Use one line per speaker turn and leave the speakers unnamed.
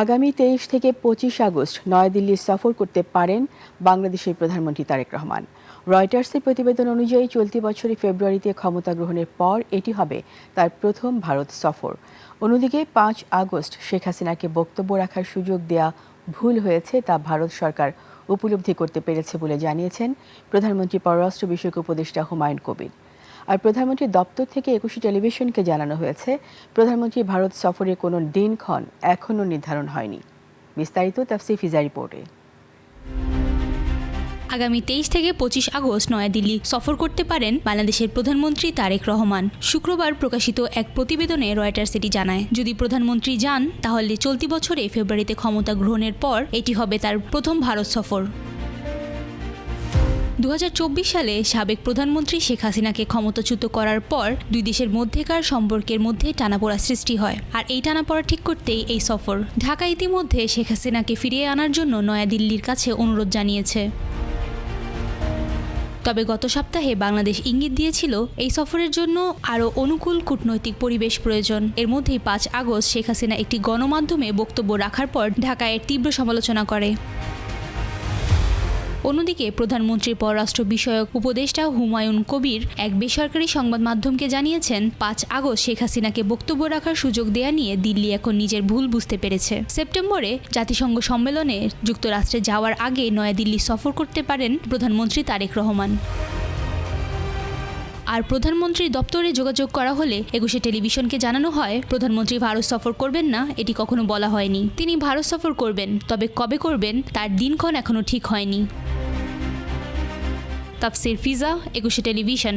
আগামী 23 থেকে 25 আগস্ট নয়াদিল্লি সফর করতে পারেন বাংলাদেশের প্রধানমন্ত্রী তারেক রহমান। রয়টার্সের প্রতিবেদন অনুযায়ী চলতি বছরের ফেব্রুয়ারিতে ক্ষমতা গ্রহণের পর এটি হবে তার প্রথম ভারত সফর। অন্যদিকে 5 আগস্ট শেখ হাসিনাকে বক্তব্য রাখার সুযোগ দেয়া ভুল হয়েছে তা ভারত সরকার উপলব্ধি করতে পেরেছে বলে জানিয়েছেন প্রধানমন্ত্রী পররাষ্ট্র বিষয়ক উপদেষ্টা হুমায়ুন কবির। আর প্রধানমন্ত্রীর দপ্তর থেকে একুশে টেলিভিশনকে জানানো হয়েছে, প্রধানমন্ত্রী ভারত সফরে কোনো দিনক্ষণ এখনও নির্ধারণ হয়নি। বিস্তারিত তাফসীর ফিজা রিপোর্টে।
আগামী 23 থেকে 25 আগস্ট নয়াদিল্লি সফর করতে পারেন বাংলাদেশের প্রধানমন্ত্রী তারেক রহমান। শুক্রবার প্রকাশিত এক প্রতিবেদনে রয়টার্স এটি জানায়। যদি প্রধানমন্ত্রী যান তাহলে চলতি বছরে ফেব্রুয়ারিতে ক্ষমতা গ্রহণের পর এটি হবে তার প্রথম ভারত সফর। 2024 সালে সাবেক প্রধানমন্ত্রী শেখ হাসিনাকে ক্ষমতাচ্যুত করার পর দুই দেশের মধ্যেকার সম্পর্কের মধ্যে টানাপোড়া সৃষ্টি হয়, আর এই টানাপোড়া ঠিক করতেই এই সফর। ঢাকা ইতিমধ্যে শেখ হাসিনাকে ফিরিয়ে আনার জন্য নয়াদিল্লির কাছে অনুরোধ জানিয়েছে। তবে গত সপ্তাহে বাংলাদেশ ইঙ্গিত দিয়েছিল এই সফরের জন্য আরও অনুকূল কূটনৈতিক পরিবেশ প্রয়োজন। এর মধ্যেই 5 আগস্ট শেখ হাসিনা একটি গণমাধ্যমে বক্তব্য রাখার পর ঢাকা এর তীব্র সমালোচনা করে। অন্যদিকে প্রধানমন্ত্রীর পররাষ্ট্র বিষয়ক উপদেষ্টা হুমায়ুন কবির এক বেসরকারি সংবাদ মাধ্যমকে জানিয়েছেন, 5 আগস্ট শেখ হাসিনাকে বক্তব্য রাখার সুযোগ দেয়া নিয়ে দিল্লি এখন নিজের ভুল বুঝতে পেরেছে। সেপ্টেম্বরে জাতিসংঘ সম্মেলনে যুক্তরাষ্ট্রে যাওয়ার আগে নয়াদিল্লি সফর করতে পারেন প্রধানমন্ত্রী তারেক রহমান। আর প্রধানমন্ত্রীর দপ্তরে যোগাযোগ করা হলে একুশে টেলিভিশনকে জানানো হয়, প্রধানমন্ত্রী ভারত সফর করবেন না, এটি কখনো বলা হয়নি। তিনি ভারত সফর করবেন, তবে কবে করবেন তার দিনক্ষণ এখনো ঠিক হয়নি। তাফসীর ফিজা, একুশে টেলিভিশন।